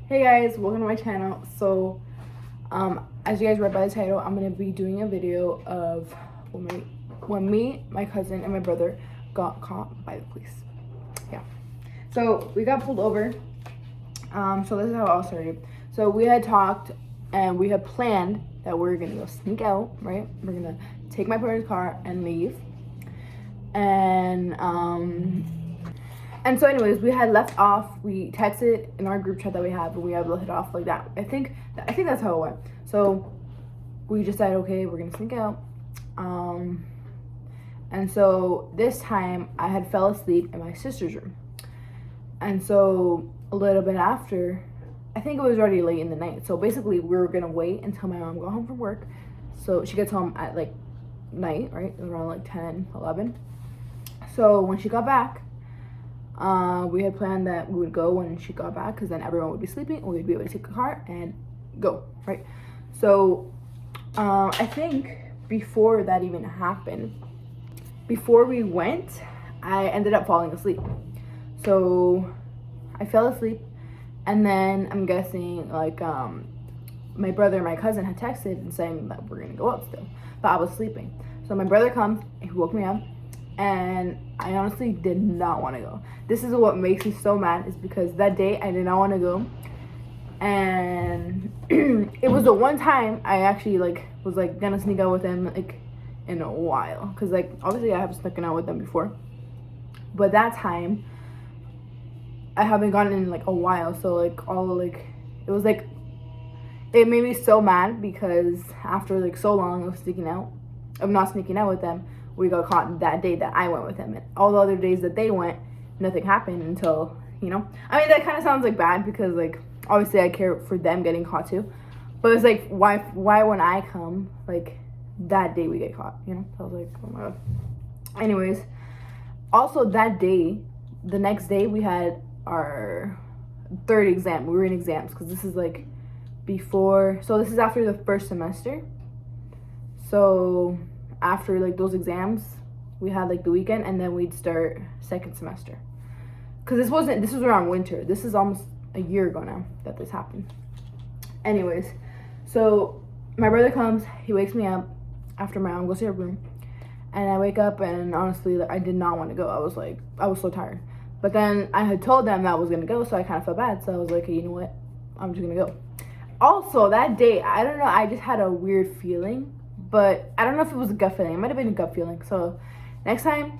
Hey guys, welcome to my channel. So, as you guys read by the title, I'm gonna be doing a video of when me, my cousin, and my brother got caught by the police. Yeah. So we got pulled over. So this is how it all started. So we had talked and we had planned that we were gonna go sneak out, right? We're gonna take my brother's car and leave. And so anyways, we had left off, we texted in our group chat that we have, and we had left it off like that. I think that's how it went. So we just said, okay, we're gonna sneak out. And so this time I had fell asleep in my sister's room. And so a little bit after, I think it was already late in the night. So basically we were gonna wait until my mom got home from work. So she gets home at like night, right? Around like 10, 11. So when she got back, we had planned that we would go when she got back because then everyone would be sleeping and we'd be able to take a car and go, right? So I think before that even happened, before we went, I ended up falling asleep. So I fell asleep, and then I'm guessing like my brother and my cousin had texted and saying that we're gonna go out still, but I was sleeping. So my brother comes, he woke me up, and I honestly did not want to go. This is what makes me so mad, is because that day I did not want to go, and it was the one time I actually was gonna sneak out with him in a while, because obviously I have snuck out with them before, but that time I haven't gone in a while. So it was it made me so mad because after so long of not sneaking out with them, we got caught that day that I went with him. And all the other days that they went, nothing happened until, I mean, that kind of sounds bad because obviously I care for them getting caught too. But it's why when I come, that day we get caught, So I was like, oh my God. Anyways, also that day, the next day we had our third exam. We were in exams because this is this is after the first semester. So after those exams, we had the weekend, and then we'd start second semester, because this was around winter. This is almost a year ago now that this happened. Anyways, so my brother comes, he wakes me up after my mom goes to her room, and I wake up, and honestly I did not want to go. I was so tired, but then I had told them that I was gonna go, so I kind of felt bad. So I was like, hey, you know what, I'm just gonna go. Also that day, I don't know, I just had a weird feeling. But I don't know if it was a gut feeling. It might have been a gut feeling. So next time,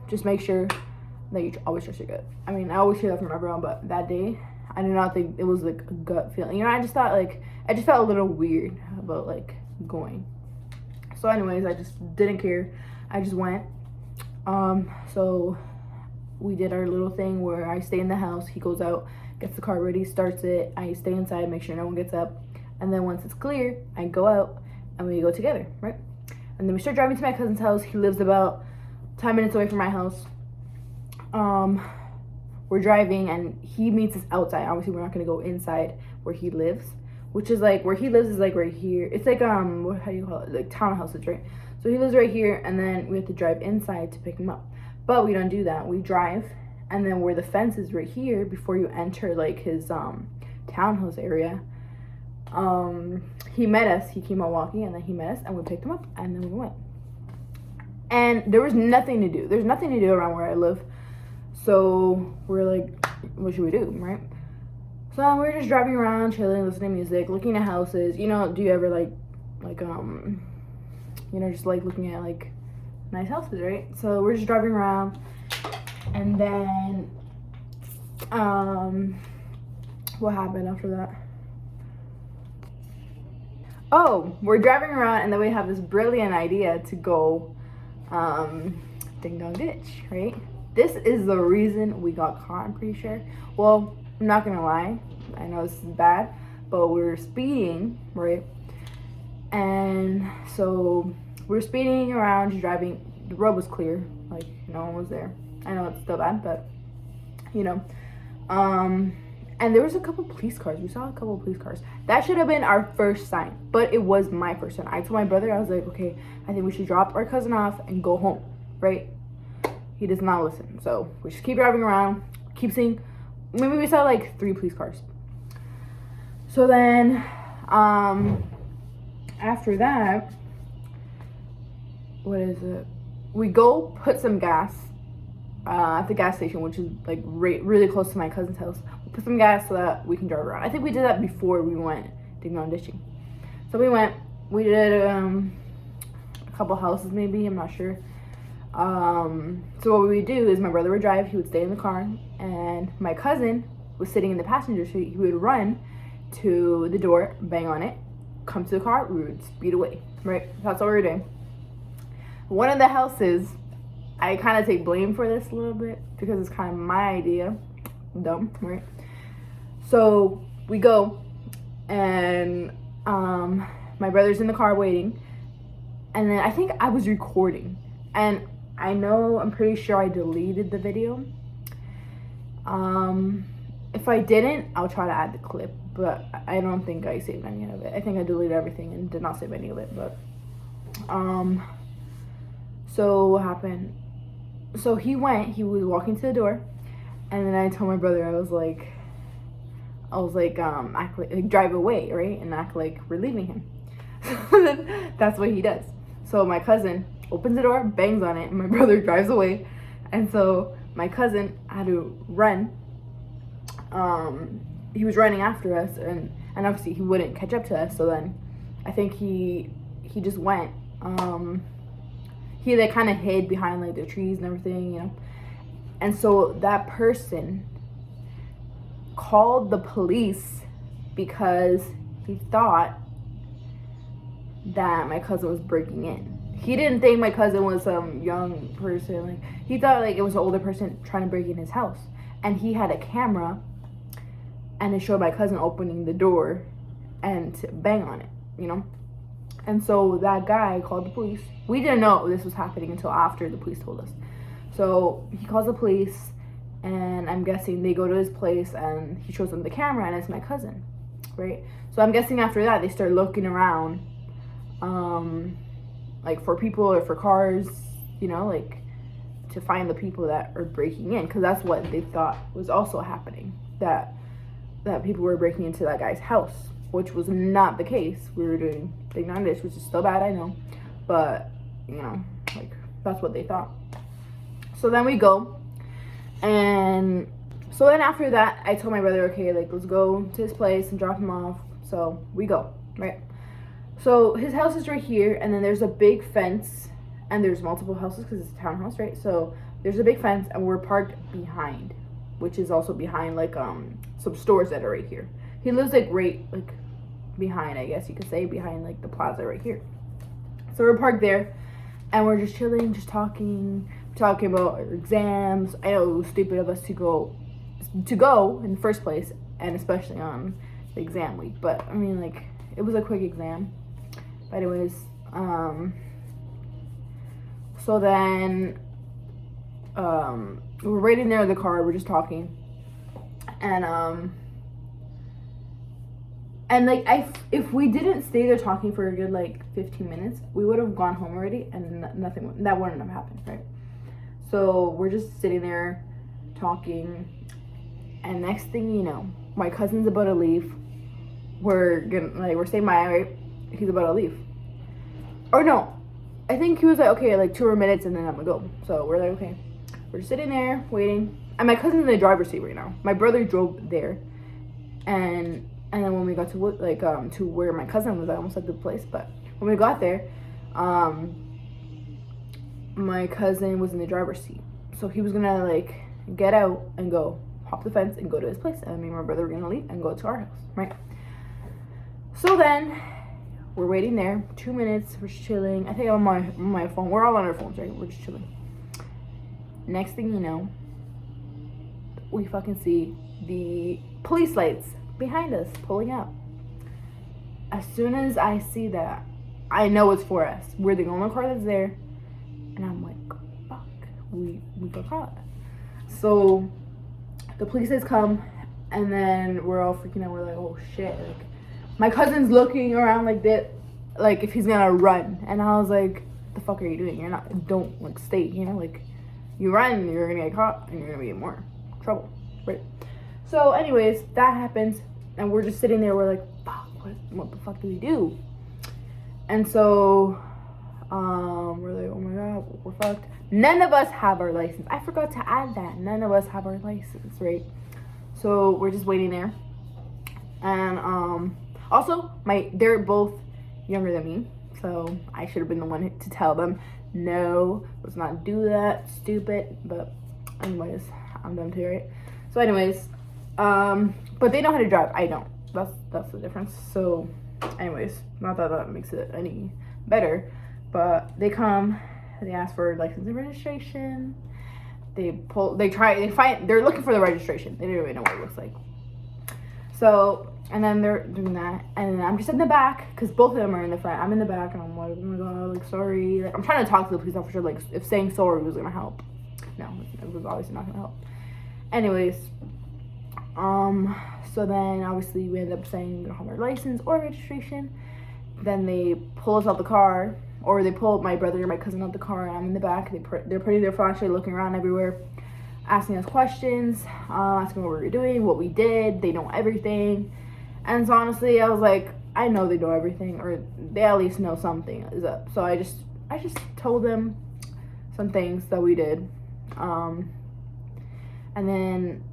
just make sure that you always trust your gut. I mean, I always hear that from everyone, but that day, I did not think it was a gut feeling. I just thought I just felt a little weird about going. So anyways, I just didn't care. I just went. So we did our little thing where I stay in the house. He goes out, gets the car ready, starts it. I stay inside, make sure no one gets up. And then once it's clear, I go out and we go together, right? And then we start driving to my cousin's house. He lives about 10 minutes away from my house. We're driving and he meets us outside. Obviously, we're not gonna go inside where he lives, which is where he lives is right here. It's how do you call it? Townhouses, right? So he lives right here, and then we have to drive inside to pick him up. But we don't do that. We drive, and then where the fence is right here, before you enter his townhouse area, he met us. He came out walking, and then he met us, and we picked him up, and then we went. And there was nothing to do. There's nothing to do around where I live. So we're like, what should we do, right? So we're just driving around, chilling, listening to music, looking at houses. Do you ever just looking at nice houses, right? So we're just driving around, and then what happened after that? Oh, we're driving around, and then we have this brilliant idea to go Ding Dong Ditch, right? This is the reason we got caught, I'm pretty sure. Well, I'm not gonna lie, I know this is bad, but we were speeding, right? And so we're speeding around, just driving. The road was clear, no one was there. I know it's still bad, but and there was a couple police cars. We saw a couple police cars. That should have been our first sign, but it was my first sign. I told my brother, I was like, okay, I think we should drop our cousin off and go home, right? He does not listen. So we just keep driving around, keep seeing maybe we saw like 3 police cars. So then, after that, what is it? We go put some gas at the gas station, which is like really close to my cousin's house. We put some gas so that we can drive around. I think we did that before we went digging on ditching. So we did a couple houses maybe, I'm not sure. So what we would do is my brother would drive, he would stay in the car, and my cousin was sitting in the passenger seat. He would run to the door, bang on it, come to the car, we would speed away, right? That's what we were doing. One of the houses, I kind of take blame for this a little bit because it's kind of my idea. Dumb, right? So we go, and my brother's in the car waiting, and then I think I was recording, and I'm pretty sure I deleted the video. If I didn't, I'll try to add the clip, but I don't think I saved any of it. I think I deleted everything and did not save any of it, but so what happened? So he was walking to the door, and then I told my brother, I was like act like drive away, right? And act like we're leaving him. That's what he does. So my cousin opens the door, bangs on it, and my brother drives away. And so my cousin had to run. He was running after us, and obviously he wouldn't catch up to us. So then I think he just went. He like kind of hid behind like the trees and everything, you know. And so that person called the police because he thought that my cousin was breaking in. He didn't think my cousin was some young person. Like, he thought like it was an older person trying to break in his house. And he had a camera, and it showed my cousin opening the door and to bang on it, you know. And so that guy called the police. We didn't know this was happening until after the police told us. So he calls the police, and I'm guessing they go to his place, and he shows them the camera, and it's my cousin, right? So I'm guessing after that they start looking around, like for people or for cars, you know, like to find the people that are breaking in, because that's what they thought was also happening, that people were breaking into that guy's house, which was not the case. We were doing Big Nine Dish, which is still bad, I know, but you know, like that's what they thought. So then we go, and so then after that, I told my brother, okay, like let's go to his place and drop him off. So we go, right? So his house is right here, and then there's a big fence, and there's multiple houses because it's a townhouse, right? So there's a big fence, and we're parked behind, which is also behind like some stores that are right here. He lives like right like behind, I guess you could say, behind like the plaza right here. So we're parked there, and we're just chilling, just talking about our exams. I know it was stupid of us to go in the first place, and especially on the exam week, but I mean, like, it was a quick exam. But anyways, so then we're right in there in the car, we're just talking, and like if we didn't stay there talking for a good like 15 minutes, we would have gone home already, and that wouldn't have happened, right? So we're just sitting there talking, and next thing you know, my cousin's about to leave. We're saying bye, right? He's about to leave. Or no, I think he was like, okay, like 2 more minutes and then I'm gonna go. So we're like, okay. We're just sitting there waiting, and my cousin's in the driver's seat right now. My brother drove there, and then when we got to like to where my cousin was, I almost said the place, but when we got there, my cousin was in the driver's seat, so he was gonna like get out and go hop the fence and go to his place, and me and my brother were gonna leave and go to our house, right? So then we're waiting there 2 minutes, we're just chilling. I think I'm on my phone. We're all on our phones, right? We're just chilling. Next thing you know, we fucking see the police lights behind us pulling up. As soon as I see that, I know it's for us. We're the only car that's there, and I'm like, fuck, we got caught. So the police has come, and then we're all freaking out. We're like, oh shit. Like, my cousin's looking around like that, like if he's gonna run, and I was like, the fuck are you doing? Don't like stay, you know, like you run, you're gonna get caught and you're gonna be in more trouble, right? So anyways, that happens, and we're just sitting there, we're like, fuck, what the fuck do we do? And so we're like, oh my god, we're fucked. None of us have our license. I forgot to add that. None of us have our license, right? So we're just waiting there. And also they're both younger than me, so I should have been the one to tell them, no, let's not do that, stupid. But anyways, I'm done too, right? So anyways, but they know how to drive. I don't. That's the difference. So anyways, not that that makes it any better, but they come, they ask for license and registration. They're looking for the registration. They don't even know what it looks like. So, and then they're doing that, and then I'm just in the back, because both of them are in the front. I'm in the back, and I'm like, oh my god, like, sorry. Like, I'm trying to talk to the police officer, like, if saying sorry was gonna help. No, it was obviously not gonna help. Anyways, so then obviously we end up saying we don't have our license or registration. Then they pull us out the car, or they pull my brother or my cousin out the car, and I'm in the back. They're putting their flashlight, looking around everywhere, asking us questions, asking what we were doing, what we did. They know everything. And so honestly, I was like, I know they know everything, or they at least know something is up. So I just told them some things that we did. And then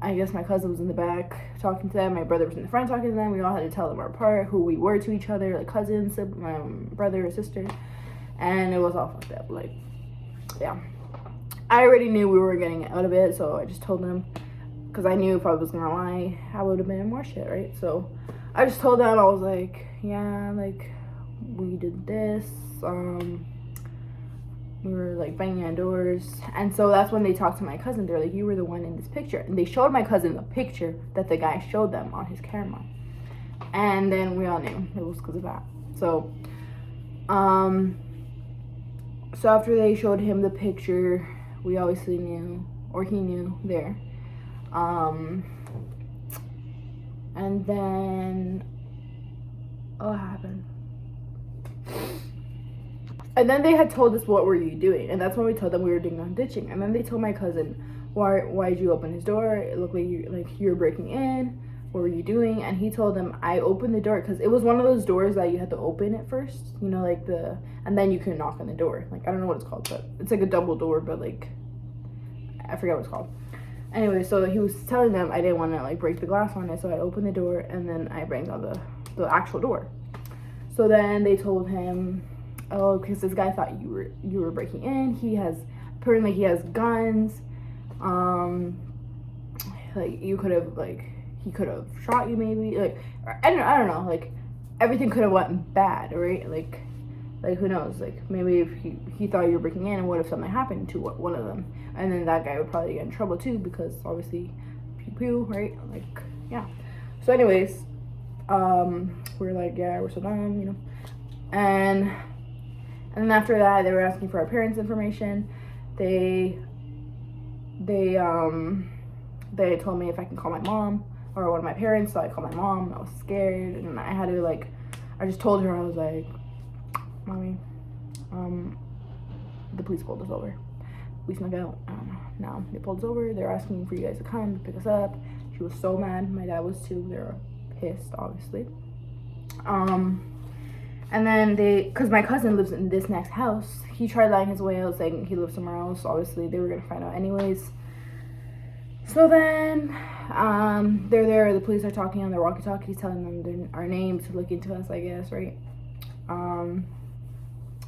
I guess my cousin was in the back talking to them. My brother was in the front talking to them. We all had to tell them our part, who we were to each other, like cousins, my brother or sister. And it was all fucked up. Like, yeah. I already knew we were getting out of it, so I just told them, because I knew if I was gonna lie, I would have been in more shit, right? So I just told them, I was like, yeah, like, we did this, we were like banging on doors. And so that's when they talked to my cousin. They're like, you were the one in this picture. And they showed my cousin the picture that the guy showed them on his camera. And then we all knew it was because of that. So so after they showed him the picture, we obviously knew, or he knew there. And then what happened? And then they had told us, what were you doing? And that's when we told them we were doing on ditching. And then they told my cousin, why did you open his door? It looked like you were breaking in. What were you doing? And he told them, I opened the door because it was one of those doors that you had to open at first, you know, like and then you can knock on the door. Like, I don't know what it's called, but it's like a double door, but like, I forget what it's called. Anyway, so he was telling them I didn't want to like break the glass on it, so I opened the door and then I banged on the actual door. So then they told him, oh, because this guy thought you were breaking in. Apparently he has guns. Like, you could have, like, he could have shot you maybe. Like, I don't know. Like, everything could have went bad, right? Like who knows? Like, maybe if he thought you were breaking in, and what if something happened to one of them? And then that guy would probably get in trouble too, because obviously pew pew, right? Like, yeah. So anyways, we're like, yeah, we're so dumb, you know. And then after that, they were asking for our parents' information. They told me if I can call my mom or one of my parents, so I called my mom. I was scared, and I had to, like, I just told her, I was like, Mommy, the police pulled us over. We snuck out. Now they pulled us over. They're asking for you guys to come to pick us up. She was so mad. My dad was too. They were pissed, obviously. And then because my cousin lives in this next house, he tried lying his way out saying he lives somewhere else. Obviously, they were gonna find out anyways. So then, they're there. The police are talking on their walkie-talkies, telling them our names to look into us, I guess, right?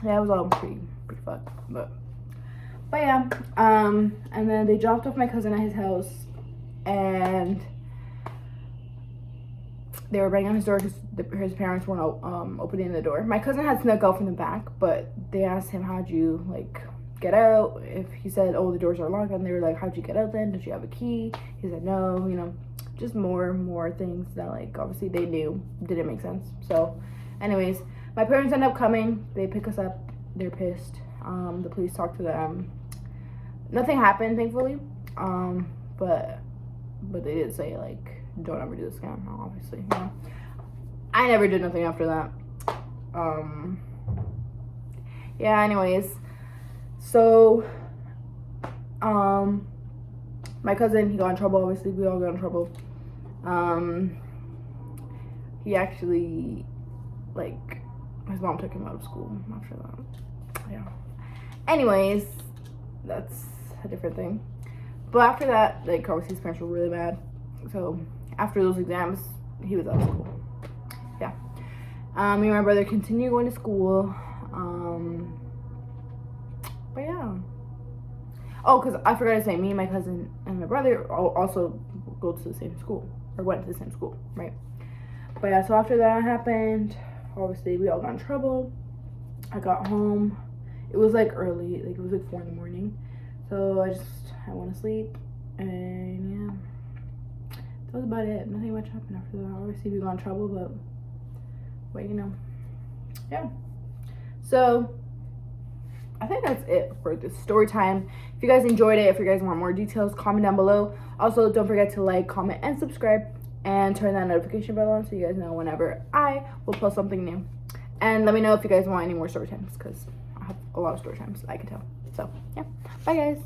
Yeah, it was all pretty fucked, but yeah. And then they dropped off my cousin at his house, and they were banging on his door because his parents weren't opening the door. My cousin had snuck out from the back, but they asked him, how'd you, like, get out? If he said, oh, the doors are locked, and they were like, how'd you get out then? Did you have a key? He said no, you know, just more things that, like, obviously they knew didn't make sense. So anyways, my parents end up coming. They pick us up. They're pissed. The police talked to them. Nothing happened, thankfully. But they did say, like, don't ever do this again, obviously, you know? I never did nothing after that. Yeah, anyways. So, my cousin, he got in trouble. Obviously, we all got in trouble. He actually, like, his mom took him out of school after that. Yeah. Anyways, that's a different thing. But after that, like, obviously his parents were really mad. So after those exams, he was out of school. Yeah. Me and my brother continued going to school. But yeah. Oh, because I forgot to say, me and my cousin and my brother also go to the same school, or went to the same school, right? But yeah, so after that happened, obviously we all got in trouble. I got home. It was like early, like it was like 4 in the morning. So I went to sleep, and yeah, that was about it. Nothing much happened after that. Obviously we got in trouble, but you know, yeah. So I think that's it for this story time. If you guys enjoyed it, if you guys want more details, comment down below. Also, don't forget to like, comment, and subscribe, and turn that notification bell on so you guys know whenever I will post something new. And let me know if you guys want any more story times, because I have a lot of story times, I can tell. So yeah, bye guys.